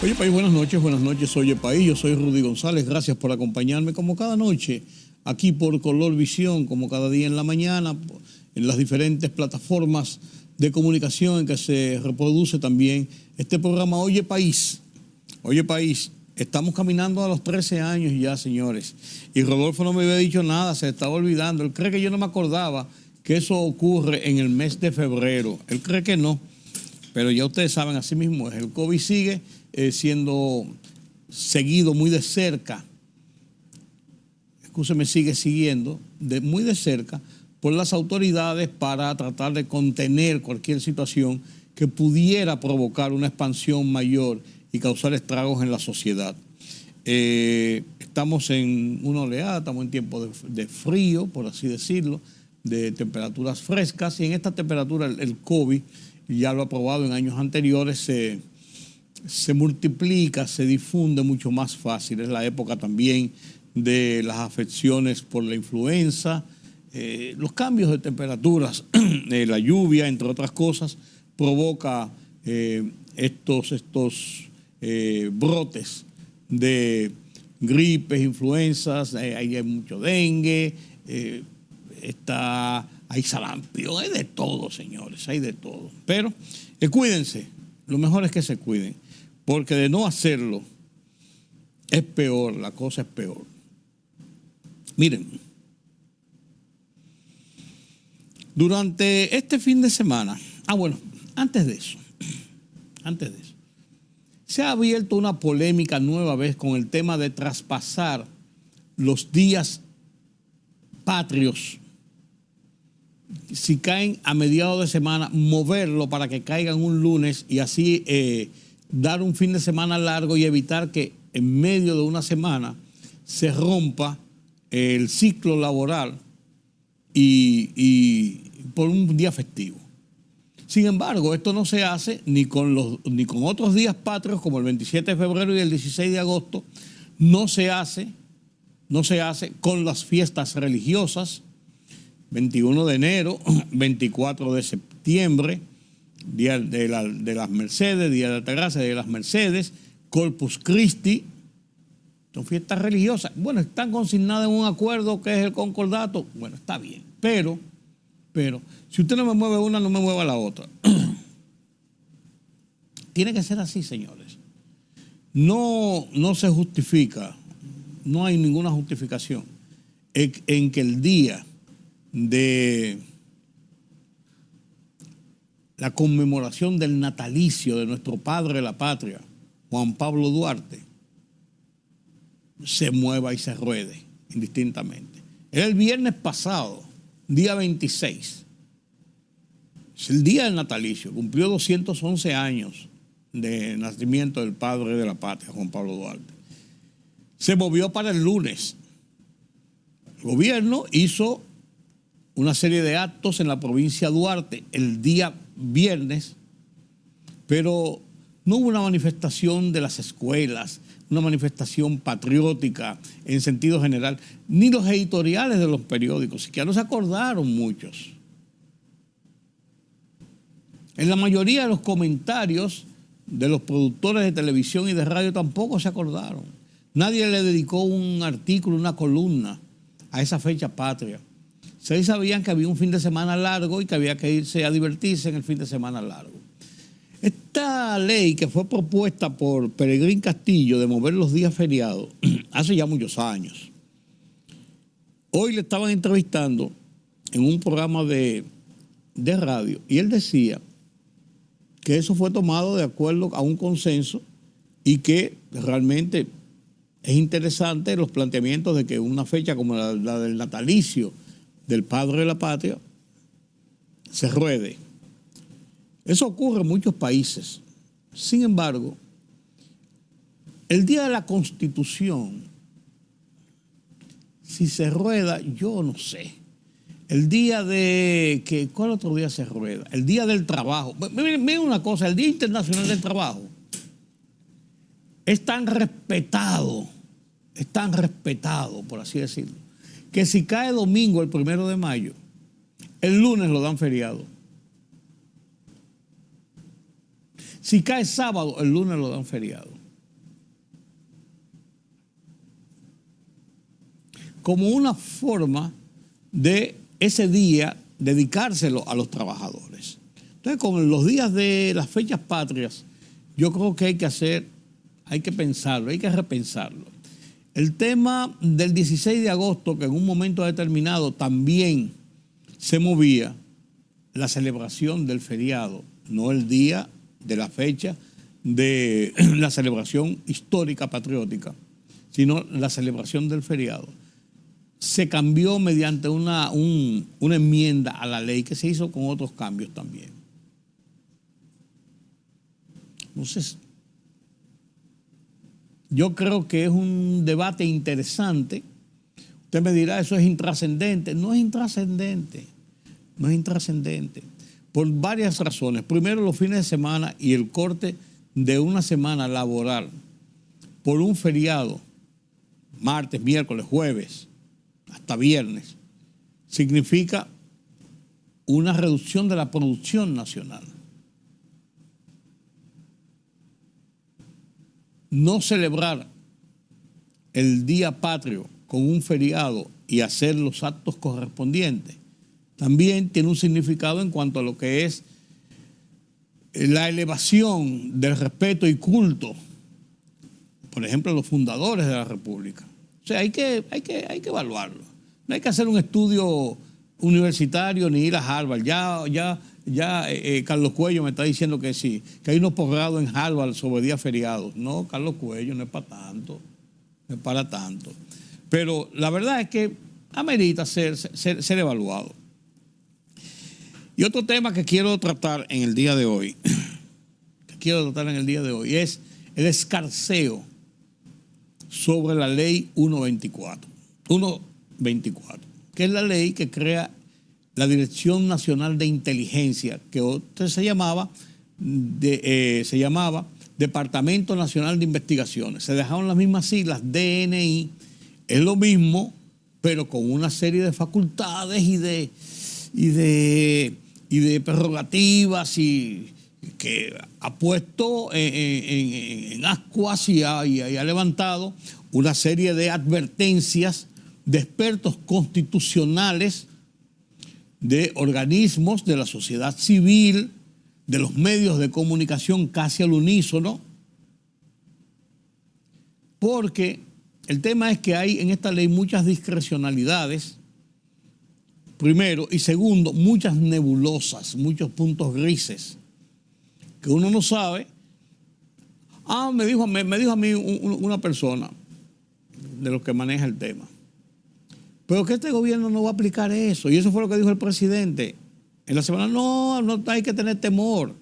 Oye País, buenas noches, Oye País, yo soy Rudy González, gracias por acompañarme como cada noche, aquí por Color Visión, como cada día en la mañana, en las diferentes plataformas de comunicación en que se reproduce también este programa Oye País. Oye País, estamos caminando a los 13 años ya, señores, y Rodolfo no me había dicho nada, se estaba olvidando, él cree que yo no me acordaba que eso ocurre en el mes de febrero, él cree que no, pero ya ustedes saben, así mismo es, el COVID sigue siendo seguido muy de cerca, sigue siguiendo muy de cerca por las autoridades para tratar de contener cualquier situación que pudiera provocar una expansión mayor y causar estragos en la sociedad. Estamos en una oleada, estamos en tiempo de frío, por así decirlo, de temperaturas frescas, y en esta temperatura el COVID, ya lo ha probado en años anteriores, se multiplica, se difunde mucho más fácil. Es la época también de las afecciones por la influenza, los cambios de temperaturas, la lluvia, entre otras cosas, provoca estos brotes de gripes, influencias, hay mucho dengue, hay sarampión, hay de todo, señores, hay de todo. Pero cuídense, lo mejor es que se cuiden, porque de no hacerlo es peor, la cosa es peor. Miren, durante este fin de semana, antes de eso, se ha abierto una polémica nueva vez con el tema de traspasar los días patrios. Si caen a mediados de semana, moverlo para que caigan un lunes y así dar un fin de semana largo y evitar que en medio de una semana se rompa el ciclo laboral y por un día festivo. Sin embargo, esto no se hace ni con otros días patrios como el 27 de febrero y el 16 de agosto. No se hace con las fiestas religiosas, 21 de enero, 24 de septiembre, Día de las Mercedes, Día de la Altagracia, Día de las Mercedes, Corpus Christi. Son fiestas religiosas. Bueno, están consignadas en un acuerdo que es el concordato. Bueno, está bien. Pero, si usted no me mueve una, no me mueva la otra. Tiene que ser así, señores. No se justifica, no hay ninguna justificación en que el día de la conmemoración del natalicio de nuestro padre de la patria, Juan Pablo Duarte, se mueva y se ruede indistintamente. Era el viernes pasado, día 26. Es el día del natalicio, cumplió 211 años de nacimiento del padre de la patria, Juan Pablo Duarte. Se movió para el lunes. El gobierno hizo una serie de actos en la provincia de Duarte el día viernes, pero no hubo una manifestación de las escuelas, una manifestación patriótica en sentido general, ni los editoriales de los periódicos, que no se acordaron muchos. En la mayoría de los comentarios de los productores de televisión y de radio tampoco se acordaron. Nadie le dedicó un artículo, una columna a esa fecha patria. Ustedes sabían que había un fin de semana largo y que había que irse a divertirse en el fin de semana largo. Esta ley que fue propuesta por Peregrín Castillo de mover los días feriados hace ya muchos años. Hoy le estaban entrevistando en un programa de radio y él decía que eso fue tomado de acuerdo a un consenso y que realmente es interesante los planteamientos de que una fecha como la del natalicio del padre de la patria se ruede. Eso ocurre en muchos países. Sin embargo, el día de la Constitución, si se rueda, yo no sé. El día de... ¿Cuál otro día se rueda? El día del trabajo. Miren una cosa, el Día Internacional del Trabajo es tan respetado, por así decirlo, que si cae domingo el 1 de mayo, el lunes lo dan feriado. Si cae sábado, el lunes lo dan feriado. como una forma de ese día dedicárselo a los trabajadores. Entonces, con los días de las fechas patrias, yo creo que hay que pensarlo, hay que repensarlo. El tema del 16 de agosto, que en un momento determinado también se movía la celebración del feriado, no el día de la fecha de la celebración histórica patriótica, sino la celebración del feriado, se cambió mediante una enmienda a la ley que se hizo con otros cambios también. Entonces, yo creo que es un debate interesante. Usted me dirá, eso es intrascendente. No es intrascendente, no es intrascendente. Por varias razones. Primero, los fines de semana y el corte de una semana laboral por un feriado, martes, miércoles, jueves, hasta viernes, significa una reducción de la producción nacional. No celebrar el Día Patrio con un feriado y hacer los actos correspondientes también tiene un significado en cuanto a lo que es la elevación del respeto y culto, por ejemplo, a los fundadores de la República. O sea, hay que evaluarlo. No hay que hacer un estudio universitario ni ir a Harvard. Ya Carlos Cuello me está diciendo que sí, que hay unos posgrados en Harvard sobre días feriados. No, Carlos Cuello, no es para tanto, no es para tanto. Pero la verdad es que amerita ser evaluado. Y otro tema que quiero tratar en el día de hoy, es el escarceo sobre la ley 124, que es la ley que crea la Dirección Nacional de Inteligencia, que antes se llamaba Departamento Nacional de Investigaciones. Se dejaron las mismas siglas, DNI, es lo mismo, pero con una serie de facultades y de prerrogativas y que ha puesto en ascuas y ha levantado una serie de advertencias de expertos constitucionales, de organismos de la sociedad civil, de los medios de comunicación casi al unísono, porque el tema es que hay en esta ley muchas discrecionalidades, primero, y segundo, muchas nebulosas, muchos puntos grises, que uno no sabe. Me dijo a mí una persona de los que maneja el tema, pero que este gobierno no va a aplicar eso. Y eso fue lo que dijo el presidente en la semana. No hay que tener temor.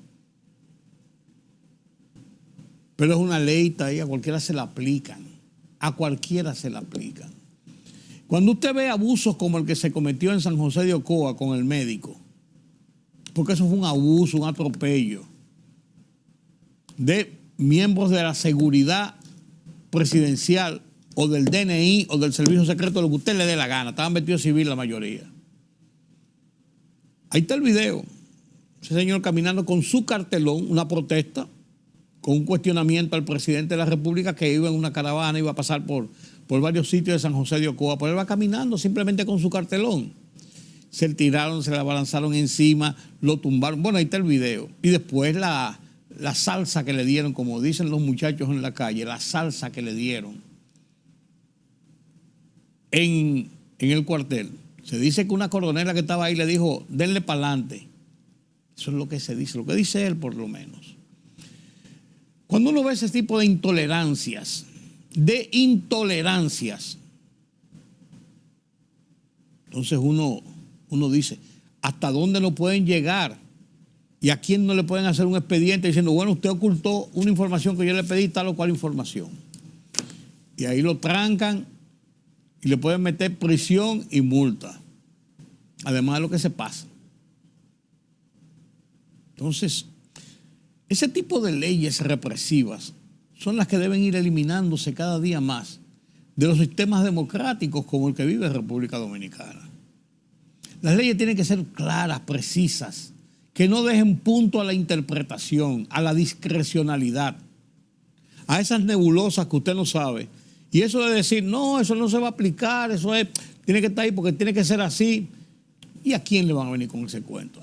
Pero es una ley, está ahí, a cualquiera se la aplican. A cualquiera se la aplican. Cuando usted ve abusos como el que se cometió en San José de Ocoa con el médico, porque eso fue un abuso, un atropello de miembros de la seguridad presidencial o del DNI o del servicio secreto, lo que usted le dé la gana, estaban vestidos civil la mayoría. Ahí está el video, ese señor caminando con su cartelón, una protesta, con un cuestionamiento al presidente de la República que iba en una caravana, iba a pasar por varios sitios de San José de Ocoa, pero él va caminando simplemente con su cartelón. Se le tiraron, se le abalanzaron encima, lo tumbaron. Bueno, ahí está el video. Y después la salsa que le dieron, como dicen los muchachos en la calle, la salsa que le dieron en el cuartel. Se dice que una coronela que estaba ahí le dijo, denle para adelante. Eso es lo que se dice, lo que dice él por lo menos. Cuando uno ve ese tipo de intolerancias, entonces uno dice, ¿hasta dónde no pueden llegar? ¿Y a quién no le pueden hacer un expediente diciendo, bueno, usted ocultó una información que yo le pedí, tal o cual información? Y ahí lo trancan y le pueden meter prisión y multa, además de lo que se pasa. Entonces, ese tipo de leyes represivas son las que deben ir eliminándose cada día más de los sistemas democráticos como el que vive República Dominicana. Las leyes tienen que ser claras, precisas, que no dejen punto a la interpretación, a la discrecionalidad, a esas nebulosas que usted no sabe Y eso de decir, no, eso no se va a aplicar, eso es, tiene que estar ahí porque tiene que ser así. ¿Y a quién le van a venir con ese cuento?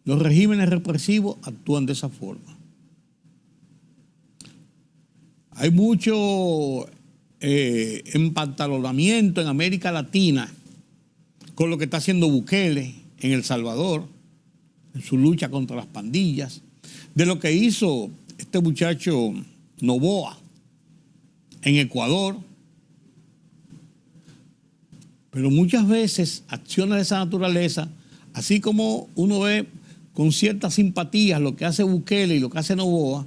Los regímenes represivos actúan de esa forma. Hay mucho empantalonamiento en América Latina con lo que está haciendo Bukele en El Salvador, en su lucha contra las pandillas, de lo que hizo este muchacho Noboa en Ecuador. Pero muchas veces acciones de esa naturaleza, así como uno ve con cierta simpatía lo que hace Bukele y lo que hace Noboa,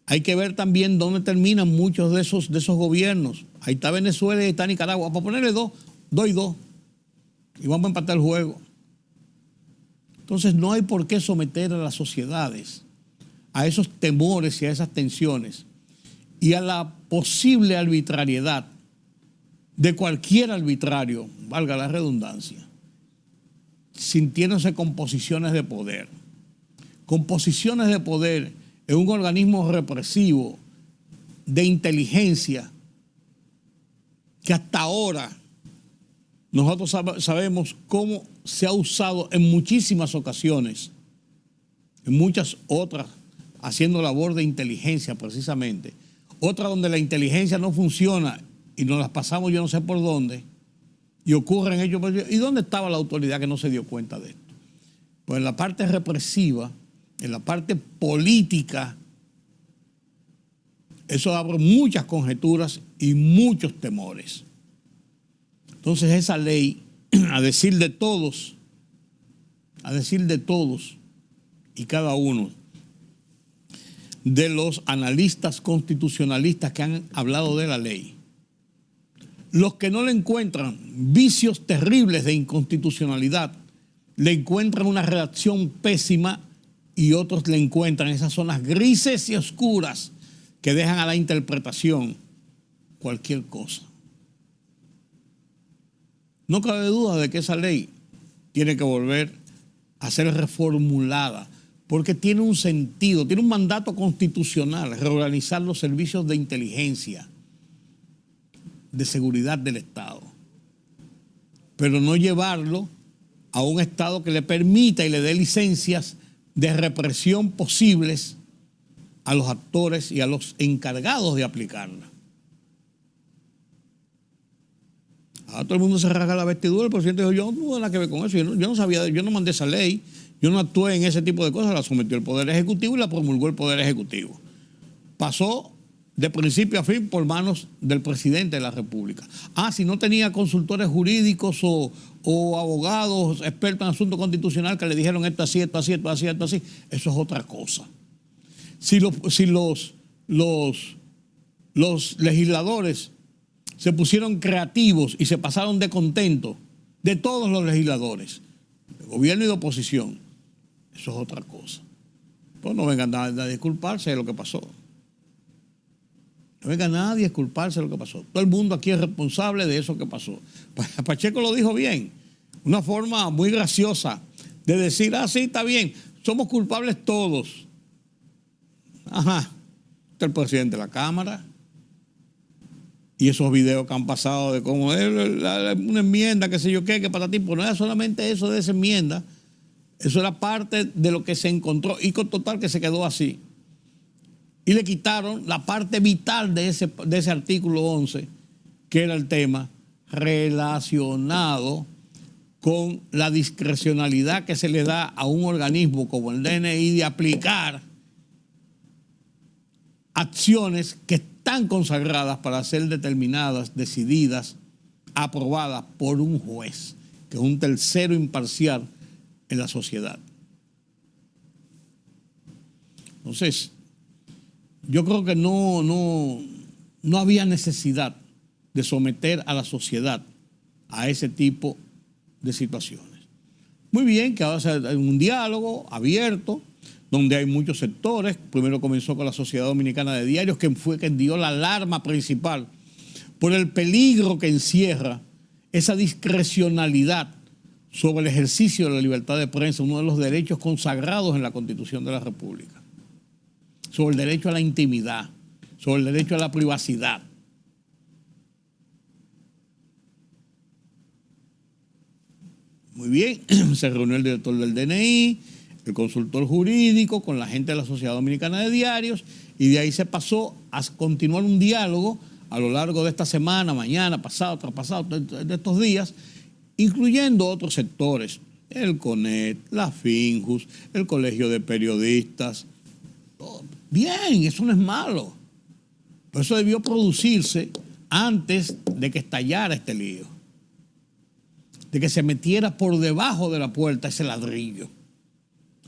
hay que ver también dónde terminan muchos de esos gobiernos. Ahí está Venezuela y ahí está Nicaragua. Para ponerle dos y dos. Y vamos a empatar el juego. Entonces no hay por qué someter a las sociedades a esos temores y a esas tensiones y a la posible arbitrariedad de cualquier arbitrario, valga la redundancia, sintiéndose con posiciones de poder. Con posiciones de poder en un organismo represivo de inteligencia que hasta ahora nosotros sabemos cómo se ha usado en muchísimas ocasiones, en muchas otras, haciendo labor de inteligencia precisamente. Otra donde la inteligencia no funciona y nos las pasamos yo no sé por dónde, y ocurren hechos. ¿Y dónde estaba la autoridad que no se dio cuenta de esto? Pues en la parte represiva, en la parte política, eso abre muchas conjeturas y muchos temores. Entonces esa ley, a decir de todos y cada uno de los analistas constitucionalistas que han hablado de la ley, los que no le encuentran vicios terribles de inconstitucionalidad, le encuentran una redacción pésima y otros le encuentran esas zonas grises y oscuras que dejan a la interpretación cualquier cosa. No cabe duda de que esa ley tiene que volver a ser reformulada porque tiene un sentido, tiene un mandato constitucional, reorganizar los servicios de inteligencia, de seguridad del Estado, pero no llevarlo a un Estado que le permita y le dé licencias de represión posibles a los actores y a los encargados de aplicarla. Ahora todo el mundo se rasga la vestidura, el presidente dijo, yo no tuve nada que ver con eso, yo no sabía, yo no mandé esa ley, yo no actué en ese tipo de cosas, la sometió el Poder Ejecutivo y la promulgó el Poder Ejecutivo. Pasó de principio a fin por manos del presidente de la República. Si no tenía consultores jurídicos o abogados expertos en asuntos constitucionales que le dijeron esto así, esto así, esto así, esto así, eso es otra cosa. Si los legisladores se pusieron creativos y se pasaron de contento, de todos los legisladores, de gobierno y de oposición, eso es otra cosa. Pues no vengan a disculparse de lo que pasó. No venga nadie a disculparse de lo que pasó. Todo el mundo aquí es responsable de eso que pasó. Pacheco lo dijo bien. Una forma muy graciosa de decir, sí, está bien, somos culpables todos. Ajá. Está el presidente de la Cámara. Y esos videos que han pasado de cómo es una enmienda, qué sé yo qué, que para ti, pues no era solamente eso de esa enmienda. Eso era parte de lo que se encontró. Y con total que se quedó así. Y le quitaron la parte vital de ese artículo 11, que era el tema relacionado con la discrecionalidad que se le da a un organismo como el DNI de aplicar acciones que están consagradas para ser determinadas, decididas, aprobadas por un juez, que es un tercero imparcial en la sociedad. Entonces, yo creo que no había necesidad de someter a la sociedad a ese tipo de situaciones. Muy bien que ahora hay un diálogo abierto, donde hay muchos sectores. Primero comenzó con la Sociedad Dominicana de Diarios, que fue quien dio la alarma principal por el peligro que encierra esa discrecionalidad sobre el ejercicio de la libertad de prensa, uno de los derechos consagrados en la Constitución de la República, sobre el derecho a la intimidad, sobre el derecho a la privacidad. Muy bien, se reunió el director del DNI, el consultor jurídico, con la gente de la Sociedad Dominicana de Diarios, y de ahí se pasó a continuar un diálogo a lo largo de esta semana, mañana, pasado, traspasado, de estos días, incluyendo otros sectores, el CONET, la FINJUS, el Colegio de Periodistas. Bien, eso no es malo. Pero eso debió producirse antes de que estallara este lío, de que se metiera por debajo de la puerta ese ladrillo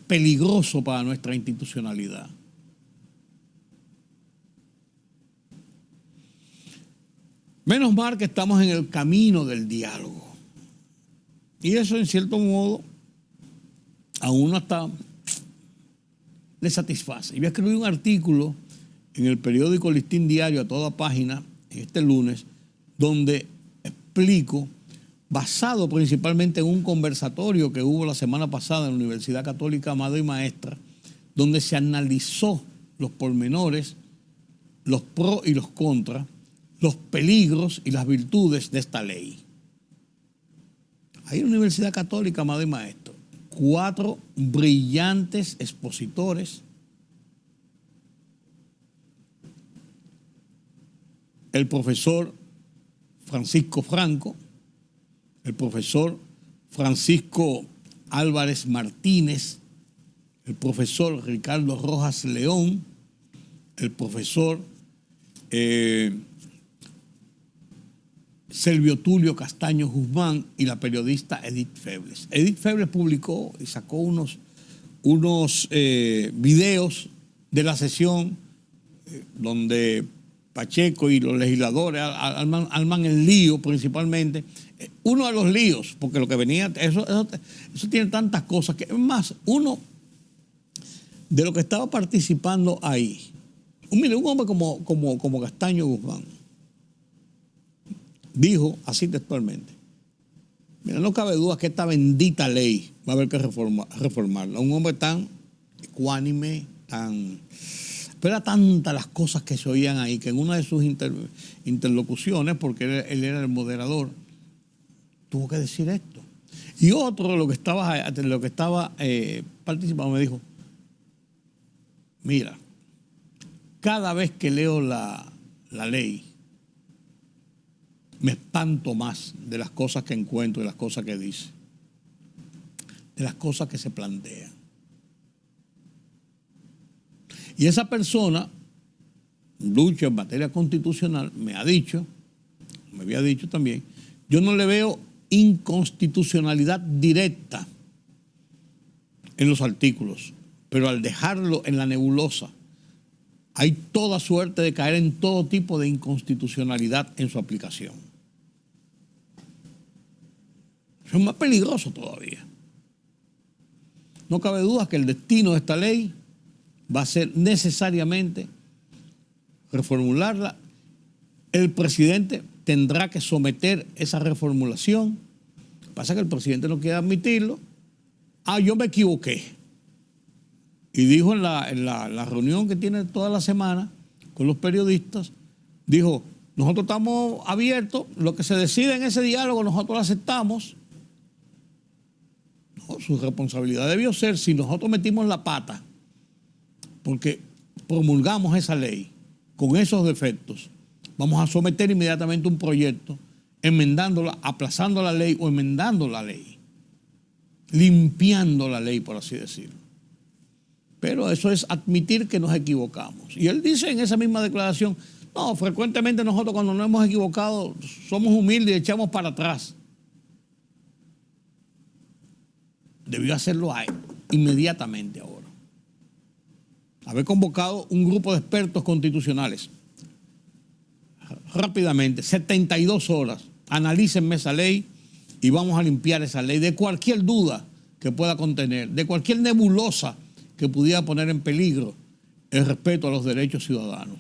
peligroso para nuestra institucionalidad. Menos mal que estamos en el camino del diálogo. Y eso, en cierto modo, a uno hasta le satisface. Y voy a escribir un artículo en el periódico Listín Diario a toda página este lunes, donde explico, basado principalmente en un conversatorio que hubo la semana pasada en la Universidad Católica Amado y Maestra, donde se analizó los pormenores, los pros y los contras, los peligros y las virtudes de esta ley. Hay en la Universidad Católica Amado y Maestra 4 brillantes expositores. El profesor Francisco Franco, el profesor Francisco Álvarez Martínez, el profesor Ricardo Rojas León, el profesor Selvio Tulio Castaño Guzmán y la periodista Edith Febles. Edith Febles publicó y sacó unos videos de la sesión donde Pacheco y los legisladores arman el lío principalmente. Uno de los líos, porque lo que venía, eso tiene tantas cosas que, es más, uno de lo que estaba participando ahí, mire, un hombre como Castaño Guzmán, dijo así textualmente: mira, no cabe duda que esta bendita ley va a haber que reformarla. Un hombre tan ecuánime, pero era tantas las cosas que se oían ahí, que en una de sus interlocuciones, porque él era el moderador, tuvo que decir esto. Y otro de lo que estaba participando me dijo: mira, cada vez que leo la ley, me espanto más de las cosas que encuentro, de las cosas que dice, de las cosas que se plantean. Y esa persona, lucha en materia constitucional, me había dicho también, yo no le veo inconstitucionalidad directa en los artículos, pero al dejarlo en la nebulosa, hay toda suerte de caer en todo tipo de inconstitucionalidad en su aplicación. Eso es más peligroso todavía. No cabe duda que el destino de esta ley va a ser necesariamente reformularla. El presidente tendrá que someter esa reformulación. Pasa que el presidente no quiere admitirlo. Yo me equivoqué. Y dijo en la reunión que tiene toda la semana con los periodistas, dijo: nosotros estamos abiertos, lo que se decide en ese diálogo nosotros lo aceptamos. No, su responsabilidad debió ser, si nosotros metimos la pata, porque promulgamos esa ley con esos defectos, vamos a someter inmediatamente un proyecto, enmendándola, aplazando la ley o enmendando la ley, limpiando la ley, por así decirlo. Pero eso es admitir que nos equivocamos. Y él dice en esa misma declaración: no, frecuentemente nosotros cuando nos hemos equivocado somos humildes y echamos para atrás. Debió hacerlo inmediatamente ahora. Haber convocado un grupo de expertos constitucionales rápidamente, 72 horas, analícenme esa ley y vamos a limpiar esa ley de cualquier duda que pueda contener, de cualquier nebulosa que pudiera poner en peligro el respeto a los derechos ciudadanos.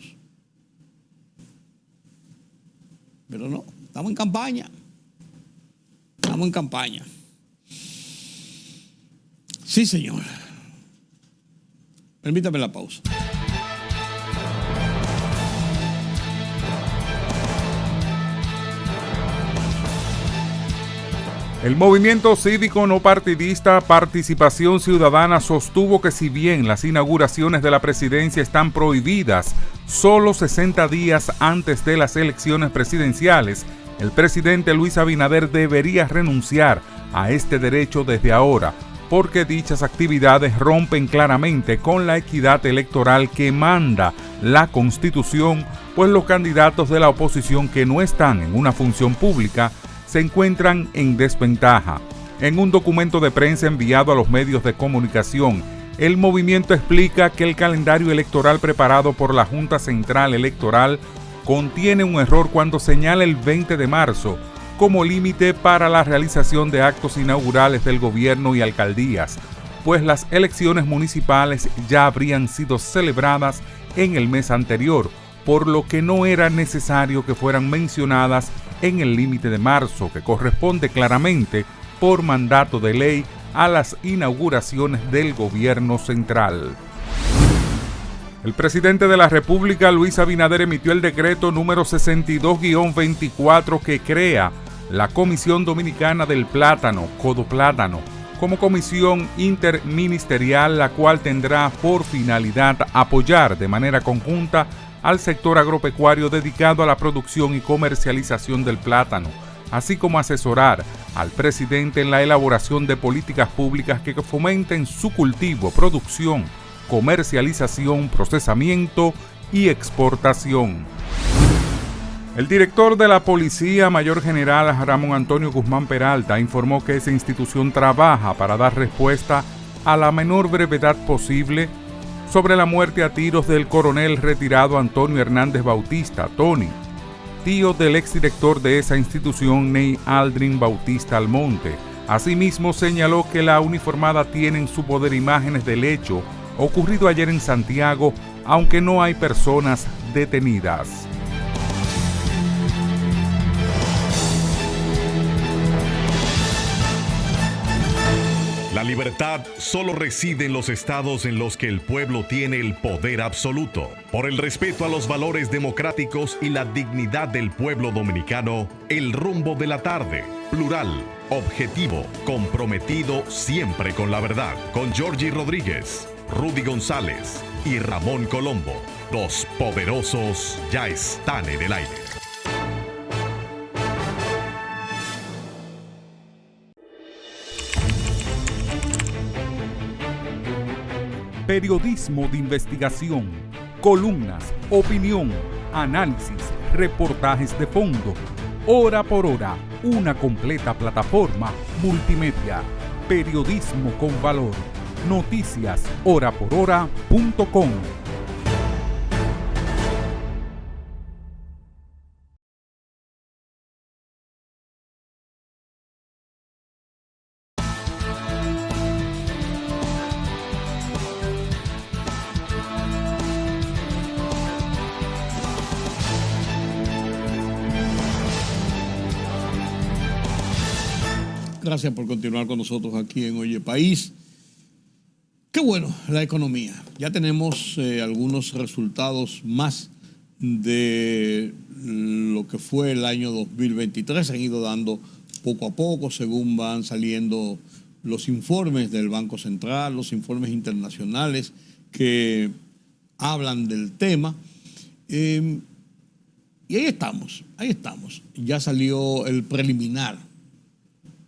Pero no, estamos en campaña. Estamos en campaña. Sí, señor. Permítame la pausa. El movimiento cívico no partidista Participación Ciudadana sostuvo que si bien las inauguraciones de la presidencia están prohibidas solo 60 días antes de las elecciones presidenciales, el presidente Luis Abinader debería renunciar a este derecho desde ahora, porque dichas actividades rompen claramente con la equidad electoral que manda la Constitución, pues los candidatos de la oposición que no están en una función pública se encuentran en desventaja. En un documento de prensa enviado a los medios de comunicación, el movimiento explica que el calendario electoral preparado por la Junta Central Electoral contiene un error cuando señala el 20 de marzo como límite para la realización de actos inaugurales del gobierno y alcaldías, pues las elecciones municipales ya habrían sido celebradas en el mes anterior, por lo que no era necesario que fueran mencionadas en el límite de marzo, que corresponde claramente por mandato de ley a las inauguraciones del gobierno central. El presidente de la República, Luis Abinader, emitió el decreto número 62-24 que crea la Comisión Dominicana del Plátano, Codoplátano, como comisión interministerial, la cual tendrá por finalidad apoyar de manera conjunta al sector agropecuario dedicado a la producción y comercialización del plátano, así como asesorar al presidente en la elaboración de políticas públicas que fomenten su cultivo, producción, comercialización, procesamiento y exportación. El director de la Policía Mayor General Ramón Antonio Guzmán Peralta informó que esa institución trabaja para dar respuesta a la menor brevedad posible sobre la muerte a tiros del coronel retirado Antonio Hernández Bautista, Tony, tío del exdirector de esa institución, Ney Aldrin Bautista Almonte. Asimismo, señaló que la uniformada tiene en su poder imágenes del hecho ocurrido ayer en Santiago, aunque no hay personas detenidas. La libertad solo reside en los estados en los que el pueblo tiene el poder absoluto. Por el respeto a los valores democráticos y la dignidad del pueblo dominicano, El Rumbo de la Tarde, plural, objetivo, comprometido siempre con la verdad. Con Georgie Rodríguez, Rudy González y Ramón Colombo. Los poderosos ya están en el aire. Periodismo de investigación, columnas, opinión, análisis, reportajes de fondo. Hora por hora, una completa plataforma multimedia. Periodismo con valor. Noticias horaporhora.com. Gracias por continuar con nosotros aquí en Oye País. Qué bueno, la economía. Ya tenemos algunos resultados más de lo que fue el año 2023. Se han ido dando poco a poco según van saliendo los informes del Banco Central, los informes internacionales que hablan del tema. Y ahí estamos. Ya salió el preliminar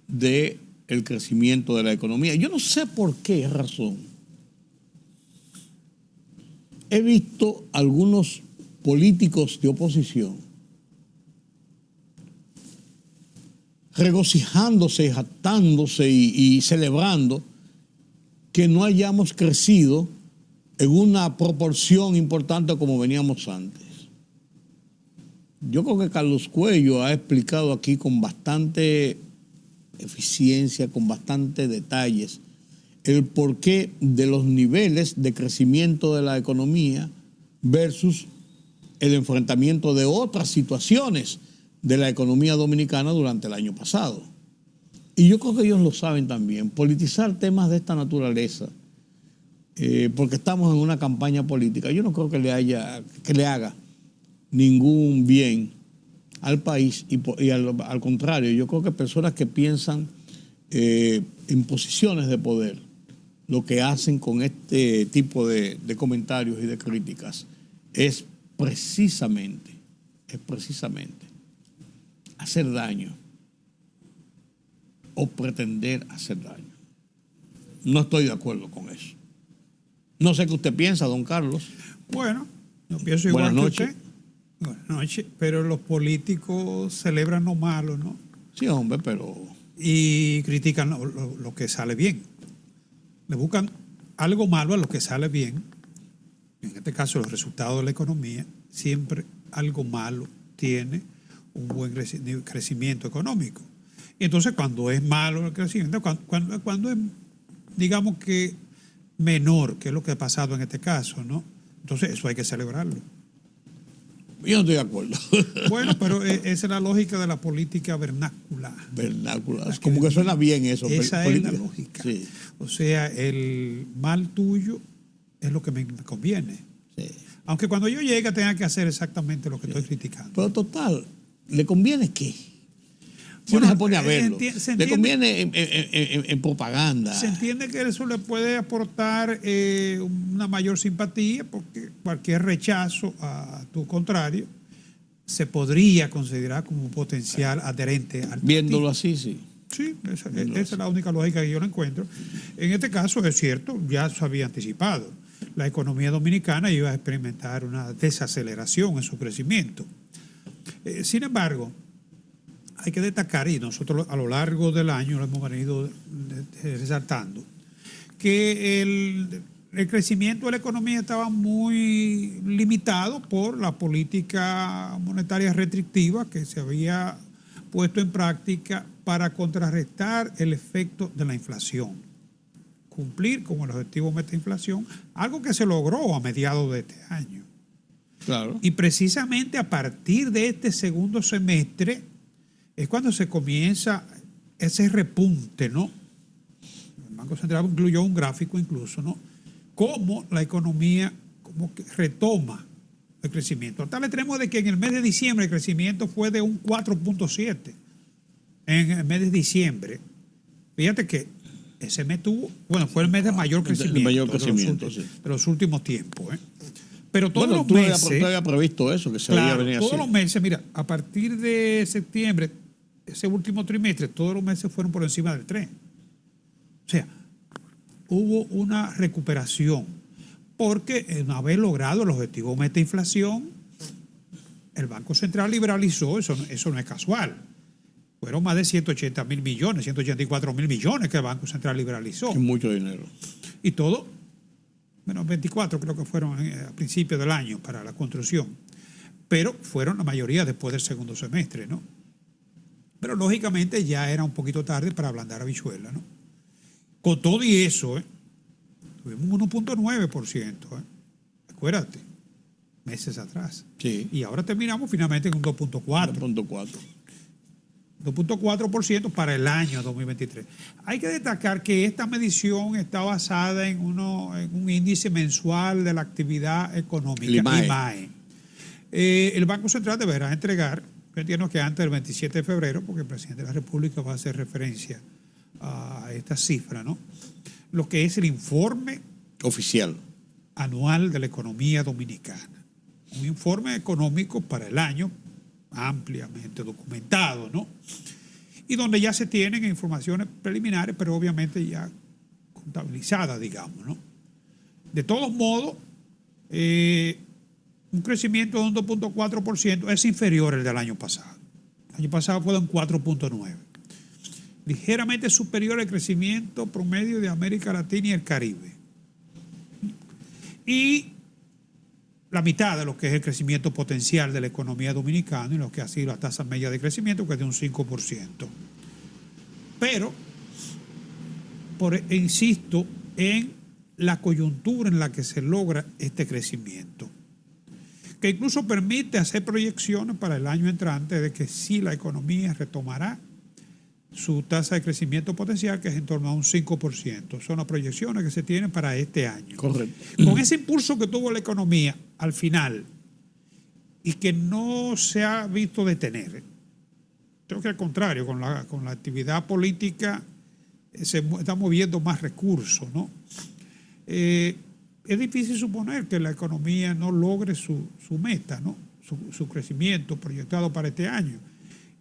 del crecimiento de la economía. Yo no sé por qué razón. He visto algunos políticos de oposición regocijándose, jactándose y celebrando que no hayamos crecido en una proporción importante como veníamos antes. Yo creo que Carlos Cuello ha explicado aquí con bastante eficiencia, con bastante detalles, el porqué de los niveles de crecimiento de la economía versus el enfrentamiento de otras situaciones de la economía dominicana durante el año pasado. Y yo creo que ellos lo saben también. Politizar temas de esta naturaleza, porque estamos en una campaña política, yo no creo que le haga ningún bien al país y al contrario, yo creo que personas que piensan en posiciones de poder lo que hacen con este tipo de comentarios y de críticas es precisamente hacer daño o pretender hacer daño. No estoy de acuerdo con eso. No sé qué usted piensa, don Carlos. Bueno, yo pienso igual Buenas que noches. usted. Buenas noches. Pero los políticos celebran lo malo, ¿no? Sí, hombre, pero... Y critican lo que sale bien. Le buscan algo malo a lo que sale bien. En este caso, los resultados de la economía. Siempre algo malo tiene un buen crecimiento económico. Y entonces, cuando es malo el crecimiento, cuando es, digamos que menor, que es lo que ha pasado en este caso, ¿no? Entonces, eso hay que celebrarlo. Yo no estoy de acuerdo. Bueno, pero esa es la lógica de la política vernácula. Vernácula. Como que suena bien eso. Esa es la lógica. Sí. O sea, el mal tuyo es lo que me conviene. Sí. Aunque cuando yo llegue tenga que hacer exactamente lo que estoy criticando. Pero total, ¿le conviene qué? Si Bueno, uno se pone a verlo. se ¿Le entiende- conviene en propaganda? Se entiende que eso le puede aportar una mayor simpatía, porque cualquier rechazo a tu contrario se podría considerar como un potencial adherente al Viéndolo partido. así, sí. Sí, esa es la única lógica que yo lo encuentro. En este caso es cierto, ya se había anticipado. La economía dominicana iba a experimentar una desaceleración en su crecimiento. Sin embargo, hay que destacar, y nosotros a lo largo del año lo hemos venido resaltando, que el crecimiento de la economía estaba muy limitado por la política monetaria restrictiva que se había puesto en práctica para contrarrestar el efecto de la inflación. Cumplir con el objetivo meta inflación, algo que se logró a mediados de este año. Claro. Y precisamente a partir de este segundo semestre es cuando se comienza ese repunte, ¿no? El Banco Central incluyó un gráfico incluso, ¿no? Cómo la economía como que retoma el crecimiento. Al tal extremo de que en el mes de diciembre el crecimiento fue de un 4.7. En el mes de diciembre. Fíjate que ese mes fue el mes de mayor crecimiento. De mayor crecimiento, sí. De los últimos tiempos, ¿eh? Pero todos Bueno, los tú meses... habías previsto eso, que se Claro, veía venir todos así. los meses, mira, a partir de septiembre, ese último trimestre, todos los meses fueron por encima del 3. O sea, hubo una recuperación, porque una vez logrado el objetivo meta inflación, el Banco Central liberalizó, eso no es casual. Fueron más de 180 mil millones, 184 mil millones que el Banco Central liberalizó. Es mucho dinero. Y todo, menos 24 creo que fueron a principios del año para la construcción. Pero fueron la mayoría después del segundo semestre, ¿no? Pero lógicamente ya era un poquito tarde para ablandar habichuela, ¿no? Con todo y eso, tuvimos un 1.9%, acuérdate, meses atrás. Sí. Y ahora terminamos finalmente en un 2.4%. 2.4. 2.4% para el año 2023. Hay que destacar que esta medición está basada en un índice mensual de la actividad económica, El IMAE. IMAE. El Banco Central deberá entregar, yo entiendo que antes del 27 de febrero, porque el presidente de la República va a hacer referencia a esta cifra, ¿no? Lo que es el informe Oficial. anual de la economía dominicana. Un informe económico para el año ampliamente documentado, ¿no? Y donde ya se tienen informaciones preliminares, pero obviamente ya contabilizadas, digamos, ¿no? De todos modos, un crecimiento de un 2.4% es inferior al del año pasado. El año pasado fue de un 4.9%. Ligeramente superior al crecimiento promedio de América Latina y el Caribe. Y la mitad de lo que es el crecimiento potencial de la economía dominicana y lo que ha sido la tasa media de crecimiento, que es de un 5%. Pero, insisto en la coyuntura en la que se logra este crecimiento, que incluso permite hacer proyecciones para el año entrante de que sí la economía retomará su tasa de crecimiento potencial, que es en torno a un 5%. Son las proyecciones que se tienen para este año. Correcto. Con ese impulso que tuvo la economía al final y que no se ha visto detener, creo que al contrario, con la actividad política está moviendo más recursos, ¿no? Es difícil suponer que la economía no logre su meta, ¿no? Su crecimiento proyectado para este año.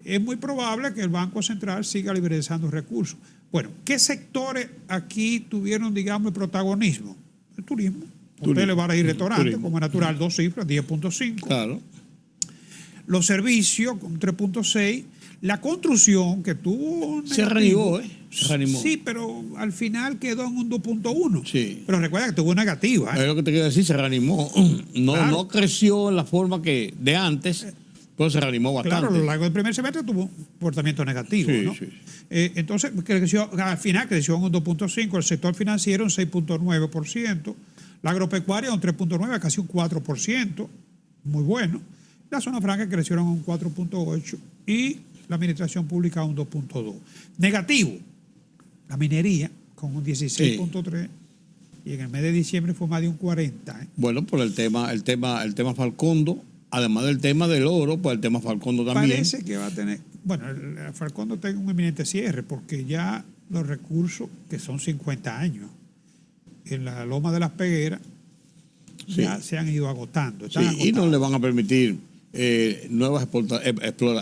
Es muy probable que el Banco Central siga liberalizando recursos. Bueno, ¿qué sectores aquí tuvieron, digamos, el protagonismo? El turismo. Usted le va a ir restaurantes, como es natural, 2 cifras, 10.5. Claro. Los servicios, con 3.6. La construcción, que tuvo... Se reanimó, Se reanimó. Sí, pero al final quedó en un 2.1. Sí. Pero recuerda que tuvo negativa. Es lo que te quiero decir, se reanimó. No, Claro. no creció en la forma que de antes, pero se reanimó bastante. Claro, a lo largo del primer semestre tuvo un comportamiento negativo, Sí, ¿no? sí. Entonces, al final creció en un 2.5%, el sector financiero un 6.9%, la agropecuaria un 3.9%, casi un 4%, muy bueno. La zona franca crecieron un 4.8% y la administración pública un 2.2%. Negativo, la minería con un 16.3%. Y en el mes de diciembre fue más de un 40%. Bueno, por el tema Falcondo, además del tema del oro, pues el tema Falcondo también. Parece que va a tener, bueno, el Falcondo tiene un eminente cierre, porque ya los recursos, que son 50 años, en la Loma de las Pegueras, ya se han ido agotando. Sí, y no le van a permitir nuevas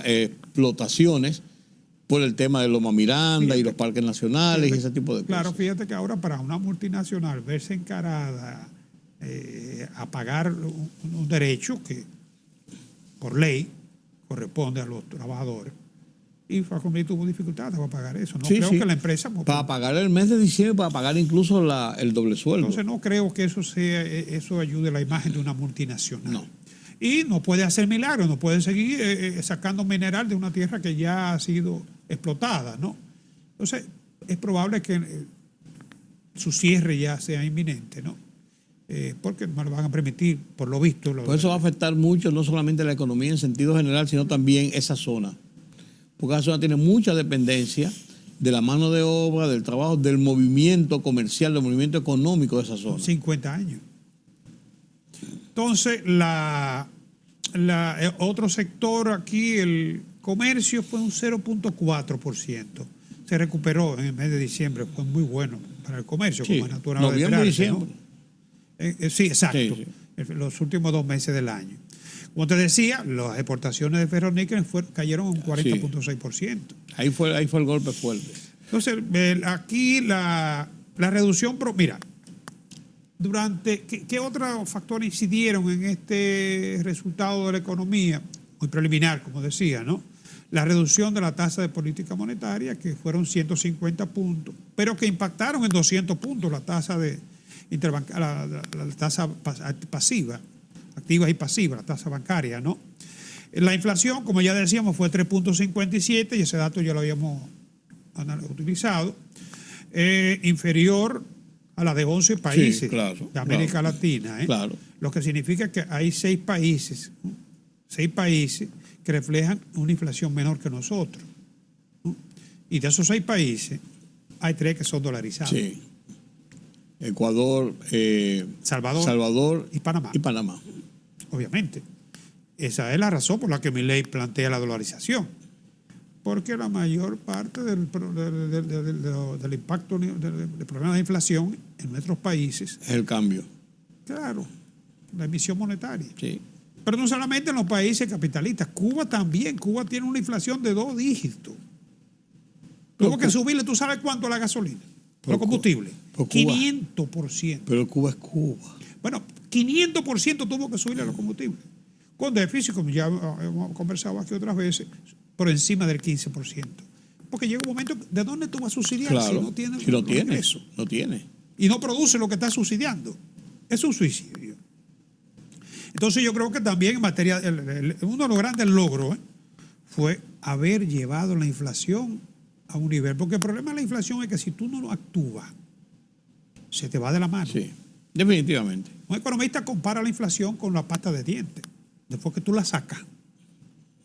explotaciones por el tema de Loma Miranda y los parques nacionales y ese tipo de cosas. Claro, fíjate que ahora para una multinacional verse encarada a pagar un derecho que por ley corresponde a los trabajadores, y Falcomí tuvo dificultades para pagar eso. No creo que la empresa... Para pagar el mes de diciembre, para pagar incluso el doble sueldo. Entonces no creo que eso ayude a la imagen de una multinacional. No. Y no puede hacer milagros, no puede seguir sacando mineral de una tierra que ya ha sido explotada, ¿no? Entonces, es probable que su cierre ya sea inminente, ¿no? Porque no le van a permitir, por lo visto. Por eso va a afectar mucho, no solamente la economía en sentido general, sino también esa zona. Porque esa zona tiene mucha dependencia de la mano de obra, del trabajo, del movimiento comercial, del movimiento económico de esa zona. 50 años. Entonces, otro sector aquí, el comercio, fue un 0.4%. Se recuperó en el mes de diciembre, fue muy bueno para el comercio, como es natural. Noviembre y diciembre. ¿No? Sí, exacto. Sí. Los últimos 2 meses del año. Como te decía, las exportaciones de ferroníquel cayeron un 40.6%. Ahí fue el golpe fuerte. Entonces, aquí la reducción... Mira, ¿qué otros factores incidieron en este resultado de la economía? Muy preliminar, como decía, ¿no? La reducción de la tasa de política monetaria, que fueron 150 puntos, pero que impactaron en 200 puntos la tasa la tasa pasiva, activas y pasivas, la tasa bancaria, ¿no? La inflación, como ya decíamos, fue 3.57 y ese dato ya lo habíamos utilizado, inferior a la de 11 países de América Latina. Claro. Lo que significa que hay 6 países que reflejan una inflación menor que nosotros. Y de esos 6 países, hay 3 que son dolarizados. Sí. Ecuador, Salvador y Panamá. Obviamente. Esa es la razón por la que Milei plantea la dolarización. Porque la mayor parte del impacto del problema de inflación en nuestros países es el cambio. Claro, la emisión monetaria. Sí. Pero no solamente en los países capitalistas, Cuba también. Cuba tiene una inflación de 2 dígitos. Tuvo que subirle, ¿tú sabes cuánto a la gasolina? Los combustibles. 500%. Pero Cuba es Cuba. Bueno, 500% tuvo que subirle a los combustibles. Con déficit, como ya hemos conversado aquí otras veces, por encima del 15%. Porque llega un momento, ¿de dónde tú vas a subsidiar si no tienes ingresos? No tiene. Y no produce lo que está subsidiando. Es un suicidio. Entonces yo creo que también en materia, uno de los grandes logros fue haber llevado la inflación a un nivel. Porque el problema de la inflación es que si tú no actúas, se te va de la mano. Sí, definitivamente. Un economista compara la inflación con la pasta de dientes. Después que tú la sacas,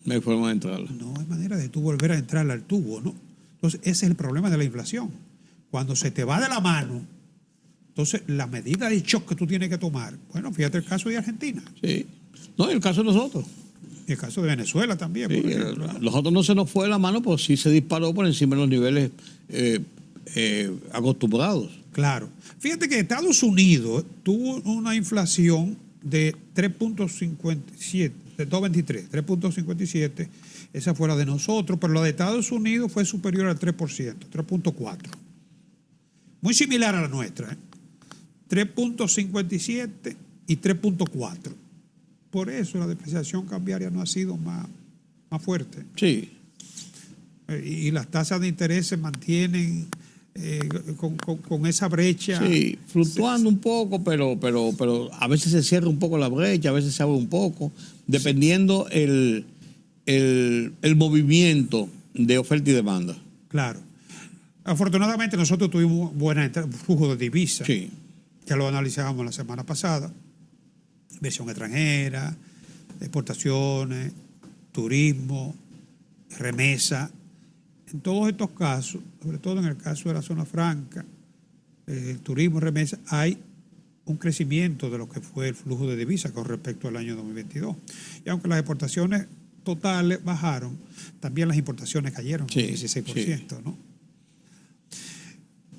no hay forma de entrarla. No hay manera de tú volver a entrarla al tubo, ¿no? Entonces, ese es el problema de la inflación. Cuando se te va de la mano, entonces la medida de shock que tú tienes que tomar, bueno, fíjate el caso de Argentina. Sí. No, y el caso de nosotros. Y el caso de Venezuela también, sí, por ejemplo, ¿no? Nosotros no se nos fue de la mano, pues sí se disparó por encima de los niveles acostumbrados. Claro. Fíjate que Estados Unidos tuvo una inflación de 3.57, de 2.23, 3.57. Esa fue la de nosotros, pero la de Estados Unidos fue superior al 3%, 3.4. Muy similar a la nuestra, 3.57 y 3.4. Por eso la depreciación cambiaria no ha sido más fuerte. Sí. Y las tasas de interés se mantienen con esa brecha. Sí, fluctuando un poco, pero a veces se cierra un poco la brecha, a veces se abre un poco, dependiendo el movimiento de oferta y demanda. Claro. Afortunadamente nosotros tuvimos buena flujo de divisas. Sí. Ya lo analizábamos la semana pasada. Inversión extranjera, exportaciones, turismo, remesa. En todos estos casos, sobre todo en el caso de la zona franca, turismo, remesa, hay un crecimiento de lo que fue el flujo de divisas con respecto al año 2022. Y aunque las exportaciones totales bajaron, también las importaciones cayeron un 16%, ¿no?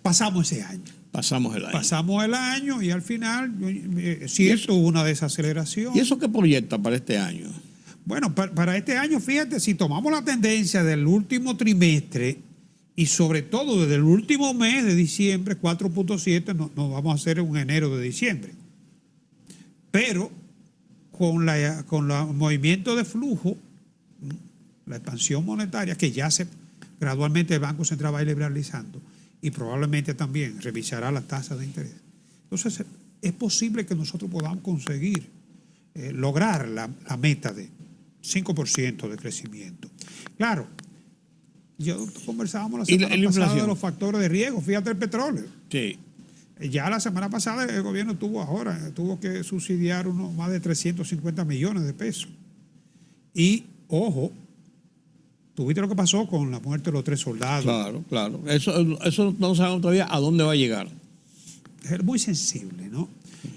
Pasamos ese año. Pasamos el año y al final, cierto, hubo una desaceleración. ¿Y eso qué proyecta para este año? Bueno, para este año, fíjate, si tomamos la tendencia del último trimestre y sobre todo desde el último mes de diciembre, 4.7, nos vamos a hacer un enero de diciembre. Pero con el movimiento de flujo, la expansión monetaria, que ya gradualmente el Banco Central va a ir liberalizando y probablemente también revisará las tasas de interés. Entonces, es posible que nosotros podamos conseguir lograr la meta de 5% de crecimiento. Claro, conversábamos la semana pasada de los factores de riesgo. Fíjate el petróleo. Sí. Ya la semana pasada el gobierno tuvo que subsidiar más de 350 millones de pesos. Y, ojo, ¿tuviste lo que pasó con la muerte de los 3 soldados? Claro. Eso no sabemos todavía a dónde va a llegar. Es muy sensible, ¿no?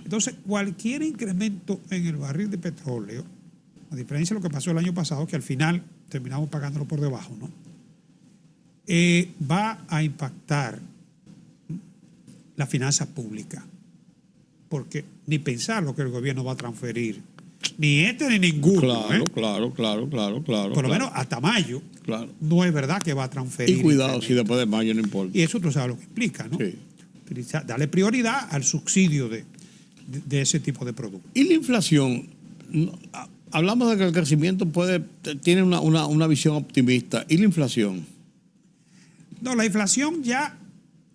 Entonces, cualquier incremento en el barril de petróleo, a diferencia de lo que pasó el año pasado, que al final terminamos pagándolo por debajo, ¿no? Va a impactar la finanza pública. Porque ni pensar lo que el gobierno va a transferir, ni ni ninguno. Claro. Por lo menos hasta mayo, no es verdad que va a transferir. Y cuidado si después de mayo no importa. Y eso tú sabes lo que implica, ¿no? Sí. Darle prioridad al subsidio de ese tipo de productos. ¿Y la inflación? Hablamos de que el crecimiento tiene una visión optimista. ¿Y la inflación? No, la inflación ya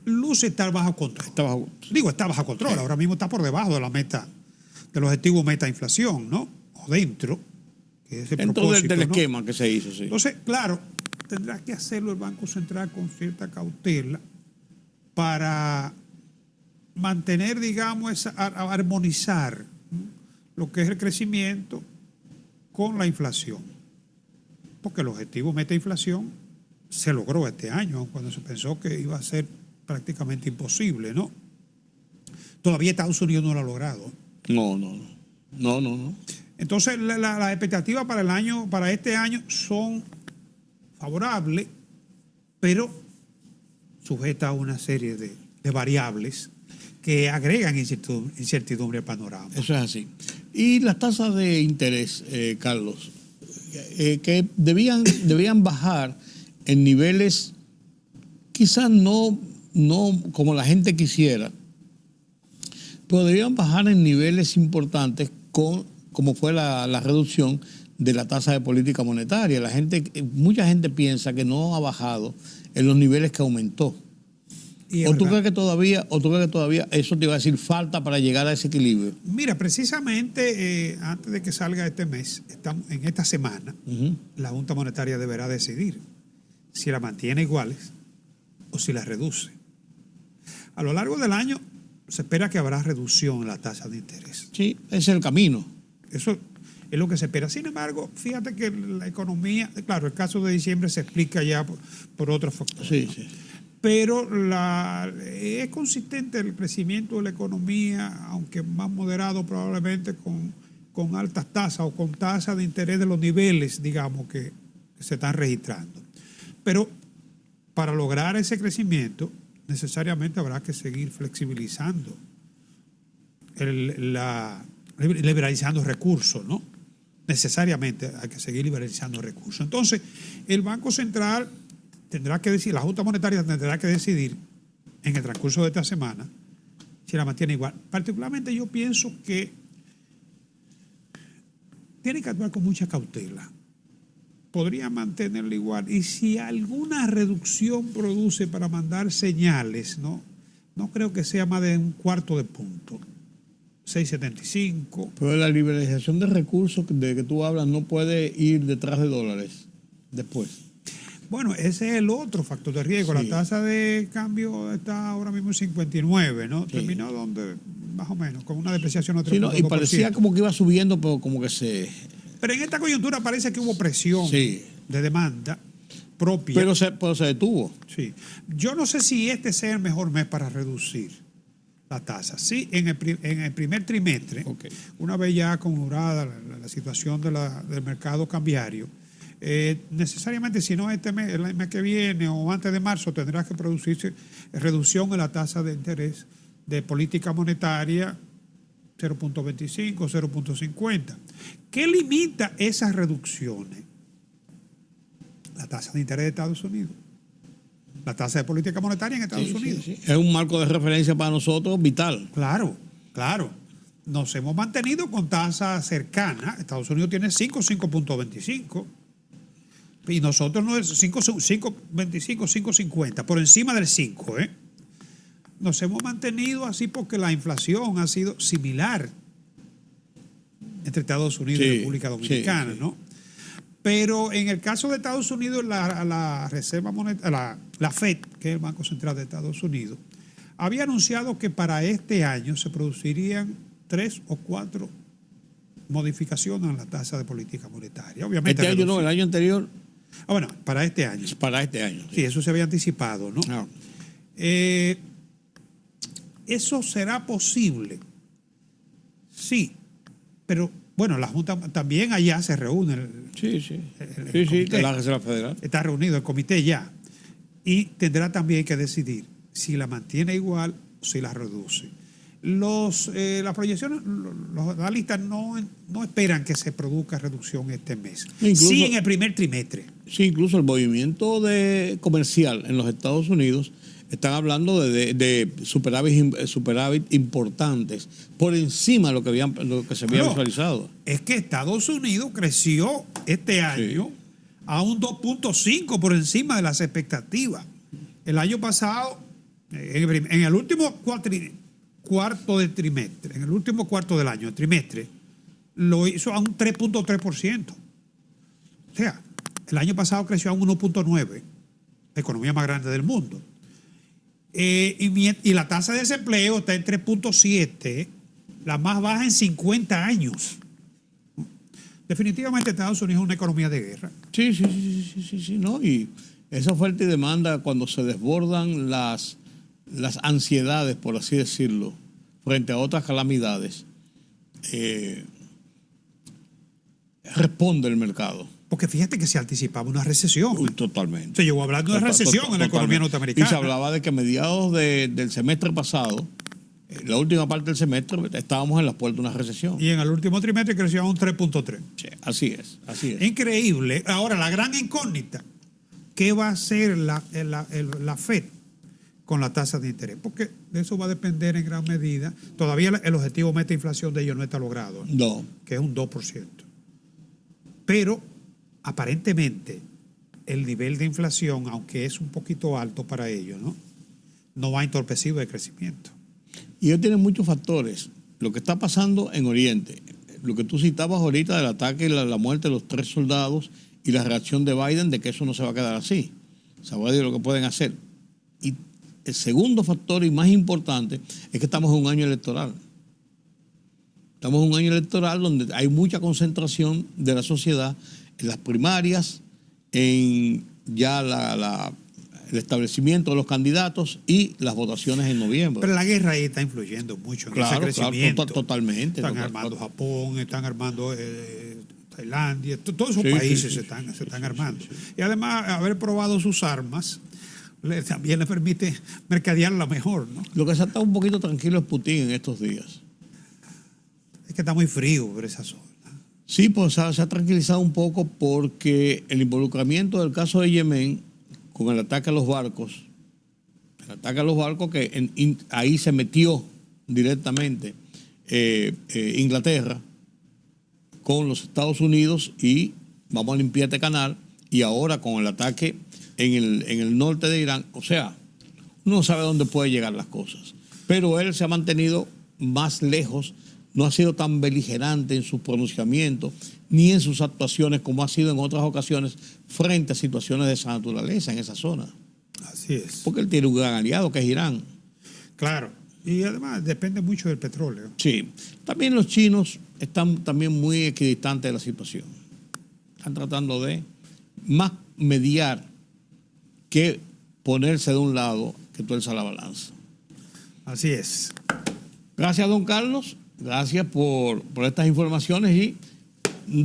luce estar bajo control. Está bajo control. Sí. Ahora mismo está por debajo de la meta, del objetivo meta inflación, ¿no? O dentro. Que es el propósito, del esquema que se hizo, sí. Entonces, claro, tendrá que hacerlo el Banco Central con cierta cautela para mantener, digamos, armonizar lo que es el crecimiento con la inflación. Porque el objetivo meta inflación se logró este año, cuando se pensó que iba a ser prácticamente imposible, ¿no? Todavía Estados Unidos no lo ha logrado. No. Entonces, las expectativas para este año son favorables, pero sujetas a una serie de variables que agregan incertidumbre al panorama. Eso es así. Y las tasas de interés, Carlos, que debían bajar en niveles quizás no como la gente quisiera, pero debían bajar en niveles importantes como fue la reducción de la tasa de política monetaria. Mucha gente piensa que no ha bajado en los niveles que aumentó. ¿O tú crees que todavía eso te iba a decir falta para llegar a ese equilibrio? Mira, precisamente antes de que salga este mes, en esta semana, la Junta Monetaria deberá decidir si la mantiene iguales o si la reduce. A lo largo del año se espera que habrá reducción en la tasa de interés. Sí, ese es el camino. Eso es lo que se espera. Sin embargo, fíjate que la economía, claro, el caso de diciembre se explica ya por otros factores. Sí, ¿no? sí. Pero es consistente el crecimiento de la economía, aunque más moderado probablemente con altas tasas o con tasas de interés de los niveles, digamos, que se están registrando. Pero para lograr ese crecimiento necesariamente habrá que seguir flexibilizando, liberalizando recursos, ¿no? Necesariamente hay que seguir liberalizando recursos. Entonces, el Banco Central tendrá que decidir, la Junta Monetaria tendrá que decidir en el transcurso de esta semana si la mantiene igual. Particularmente yo pienso que tiene que actuar con mucha cautela. Podría mantenerla igual. Y si alguna reducción produce para mandar señales, no creo que sea más de un cuarto de punto. 6.75. Pero la liberalización de recursos de que tú hablas no puede ir detrás de dólares después. Bueno, ese es el otro factor de riesgo. Sí. La tasa de cambio está ahora mismo en 59, ¿no? Sí. Terminó donde, más o menos, con una depreciación de 3.2%. Sí, no, y parecía como que iba subiendo, pero como que se... Pero en esta coyuntura parece que hubo presión Sí. de demanda propia. Pero se detuvo. Sí. Yo no sé si este sea el mejor mes para reducir la tasa. Sí, en el primer trimestre, Ok. una vez ya conjurada la situación del mercado cambiario, necesariamente, si no el mes que viene o antes de marzo, tendrá que producirse reducción en la tasa de interés de política monetaria 0.25, 0.50. ¿Qué limita esas reducciones? La tasa de interés de Estados Unidos. La tasa de política monetaria en Estados Unidos. Sí. Es un marco de referencia para nosotros vital. Claro. Nos hemos mantenido con tasas cercanas. Estados Unidos tiene 5.25. Y nosotros no es 5.25, 5.50, por encima del 5, ¿eh? Nos hemos mantenido así porque la inflación ha sido similar entre Estados Unidos y República Dominicana, ¿no? Pero en el caso de Estados Unidos, la Reserva Monetaria, la FED, que es el Banco Central de Estados Unidos, había anunciado que para este año se producirían 3 o 4 modificaciones en la tasa de política monetaria. Obviamente, Este año no, el año anterior. Bueno, para este año. Para este año. Sí, eso se había anticipado, ¿no? No. ¿Eso será posible? Sí, pero bueno, la Junta también allá se reúne. El comité. La Reserva Federal. Está reunido el comité ya. Y tendrá también que decidir si la mantiene igual o si la reduce. Las proyecciones, los analistas no esperan que se produzca reducción este mes. Incluso, sí, en el primer trimestre. Sí, incluso el movimiento comercial en los Estados Unidos están hablando de superávit importantes por encima de lo que se había visualizado. Es que Estados Unidos creció este año a un 2.5 por encima de las expectativas. El año pasado, en el último cuarto del trimestre, en el último cuarto del año, el trimestre, lo hizo a un 3.3%. O sea, el año pasado creció a un 1.9%, la economía más grande del mundo. Y la tasa de desempleo está en 3.7%, la más baja en 50 años. Definitivamente Estados Unidos es una economía de guerra. Sí, ¿no? Y esa oferta y demanda, cuando se desbordan las ansiedades, por así decirlo, frente a otras calamidades, responde el mercado. Porque fíjate que se anticipaba una recesión. Totalmente. Se llegó a hablar de una recesión en la economía norteamericana. Y se hablaba de que a mediados del semestre pasado, la última parte del semestre, estábamos en las puertas de una recesión. Y en el último trimestre creció a un 3.3%. Sí, así es. Increíble. Ahora, la gran incógnita, ¿qué va a hacer la FED con la tasa de interés? Porque de eso va a depender en gran medida. Todavía el objetivo meta inflación de ellos no está logrado. No. Que es un 2%. Pero aparentemente el nivel de inflación, aunque es un poquito alto para ellos, no va a entorpecer el crecimiento. Y ellos tienen muchos factores. Lo que está pasando en Oriente, lo que tú citabas ahorita del ataque y la muerte de los 3 soldados y la reacción de Biden de que eso no se va a quedar así. Sabrá Dios lo que pueden hacer. Y el segundo factor y más importante es que estamos en un año electoral. Estamos en un año electoral donde hay mucha concentración de la sociedad en las primarias, en ya el establecimiento de los candidatos y las votaciones en noviembre. Pero la guerra ahí está influyendo mucho en ese crecimiento. Claro, totalmente. Están armando Japón, están armando Tailandia, todos esos países se están armando. Y además, haber probado sus armas, también le permite mercadearla mejor, ¿no? Lo que se ha estado un poquito tranquilo es Putin en estos días. Es que está muy frío por esa zona. Sí, pues se ha tranquilizado un poco porque el involucramiento del caso de Yemen con el ataque a los barcos, que ahí se metió directamente Inglaterra con los Estados Unidos y vamos a limpiar este canal, y ahora con el ataque en el norte de Irán, o sea, uno no sabe dónde puede llegar las cosas. Pero él se ha mantenido más lejos, no ha sido tan beligerante en sus pronunciamientos ni en sus actuaciones como ha sido en otras ocasiones frente a situaciones de esa naturaleza en esa zona. Así es. Porque él tiene un gran aliado que es Irán. Claro. Y además depende mucho del petróleo. Sí. También los chinos están también muy equidistantes de la situación. Están tratando de más mediar que ponerse de un lado que tuerza la balanza. Así es. Gracias, don Carlos. Gracias por estas informaciones. Y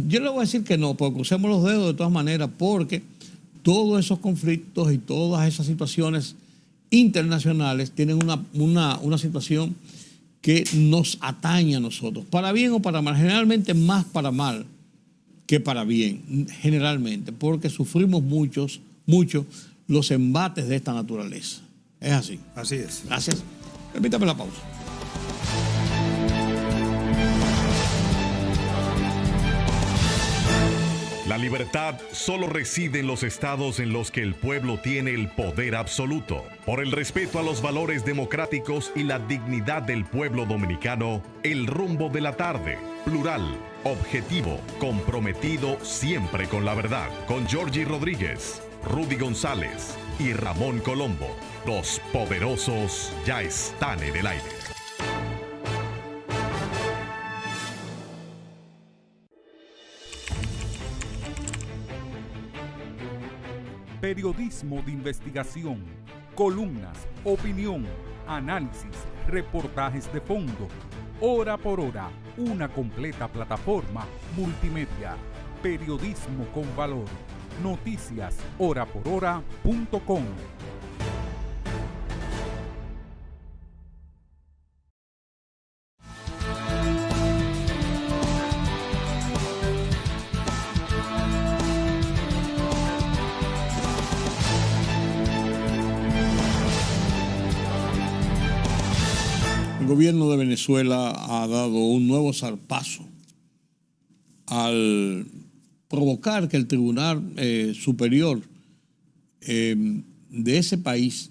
yo le voy a decir que no, porque crucemos los dedos de todas maneras, porque todos esos conflictos y todas esas situaciones internacionales tienen una situación que nos atañe a nosotros, para bien o para mal, generalmente más para mal que para bien, generalmente, porque sufrimos mucho los embates de esta naturaleza. Es así. Así es. Gracias. Permítame la pausa. La libertad solo reside en los estados en los que el pueblo tiene el poder absoluto. Por el respeto a los valores democráticos y la dignidad del pueblo dominicano, el rumbo de la tarde, plural, objetivo, comprometido siempre con la verdad. Con Georgie Rodríguez, Rudy González y Ramón Colombo. Los poderosos ya están en el aire. Periodismo de investigación, columnas, opinión, análisis, reportajes de fondo. Hora por hora, una completa plataforma multimedia. Periodismo con valor. Noticias horaporhora.com. El gobierno de Venezuela ha dado un nuevo zarpazo al provocar que el Tribunal Superior de ese país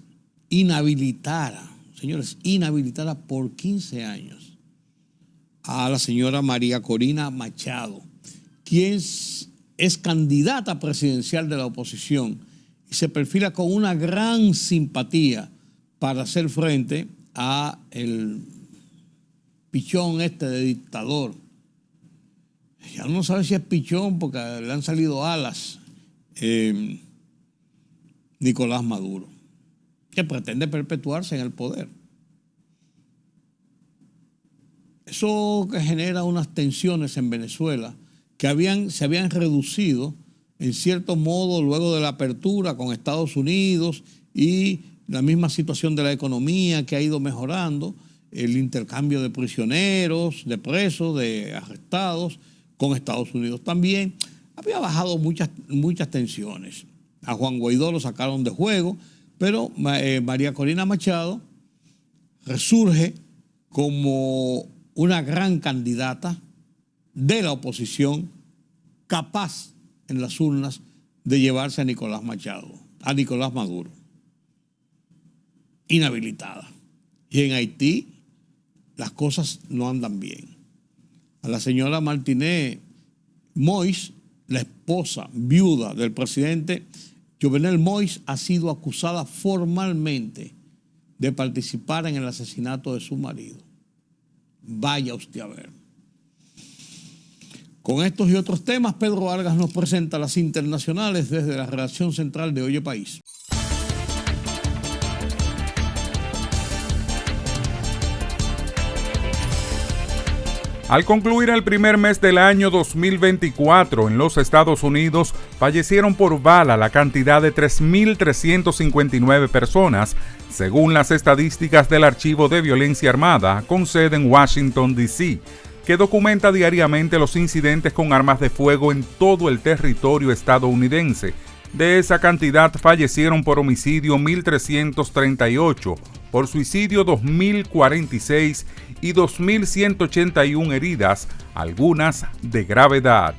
inhabilitara por 15 años a la señora María Corina Machado, quien es candidata presidencial de la oposición y se perfila con una gran simpatía para hacer frente a el pichón de dictador. Ya uno no sabe si es pichón porque le han salido alas. Nicolás Maduro, que pretende perpetuarse en el poder. Eso que genera unas tensiones en Venezuela que se habían reducido en cierto modo luego de la apertura con Estados Unidos y la misma situación de la economía que ha ido mejorando, el intercambio de prisioneros, de presos, de arrestados con Estados Unidos también. Había bajado muchas tensiones. A Juan Guaidó lo sacaron de juego, pero María Corina Machado resurge como una gran candidata de la oposición, capaz en las urnas de llevarse a Nicolás Maduro, inhabilitada. Y en Haití las cosas no andan bien. A la señora Martínez Moïse, la esposa viuda del presidente Jovenel Moïse, ha sido acusada formalmente de participar en el asesinato de su marido. Vaya usted a ver. Con estos y otros temas, Pedro Vargas nos presenta las internacionales desde la redacción central de Oye País. Al concluir el primer mes del año 2024 en los Estados Unidos, fallecieron por bala la cantidad de 3.359 personas, según las estadísticas del Archivo de Violencia Armada, con sede en Washington, D.C., que documenta diariamente los incidentes con armas de fuego en todo el territorio estadounidense. De esa cantidad fallecieron por homicidio 1.338, por suicidio 2.046 y 2.181 heridas, algunas de gravedad.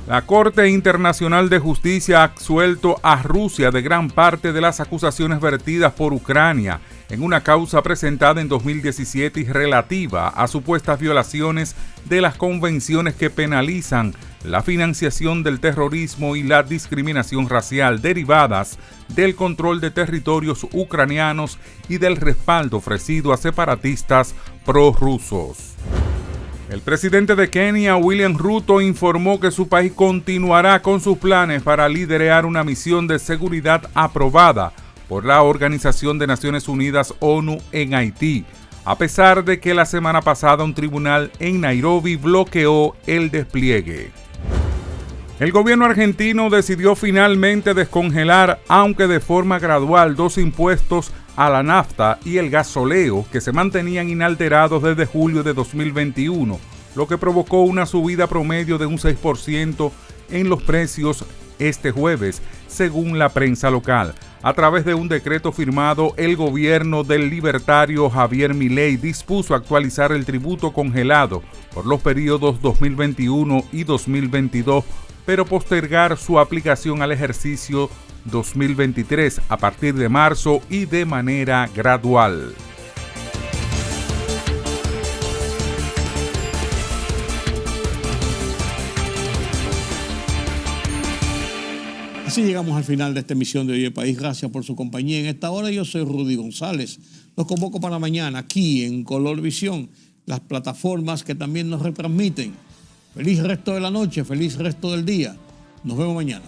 La Corte Internacional de Justicia ha absuelto a Rusia de gran parte de las acusaciones vertidas por Ucrania en una causa presentada en 2017 y relativa a supuestas violaciones de las convenciones que penalizan la financiación del terrorismo y la discriminación racial derivadas del control de territorios ucranianos y del respaldo ofrecido a separatistas prorrusos. El presidente de Kenia, William Ruto, informó que su país continuará con sus planes para liderar una misión de seguridad aprobada por la Organización de Naciones Unidas, ONU, en Haití, a pesar de que la semana pasada un tribunal en Nairobi bloqueó el despliegue. El gobierno argentino decidió finalmente descongelar, aunque de forma gradual, dos impuestos a la nafta y el gasoleo que se mantenían inalterados desde julio de 2021, lo que provocó una subida promedio de un 6% en los precios este jueves, según la prensa local. A través de un decreto firmado, el gobierno del libertario Javier Milei dispuso actualizar el tributo congelado por los periodos 2021 y 2022, pero postergar su aplicación al ejercicio 2023 a partir de marzo y de manera gradual. Así llegamos al final de esta emisión de Hoy el País. Gracias por su compañía. En esta hora yo soy Rudy González. Los convoco para mañana aquí en Color Visión, las plataformas que también nos retransmiten. Feliz resto de la noche, feliz resto del día. Nos vemos mañana.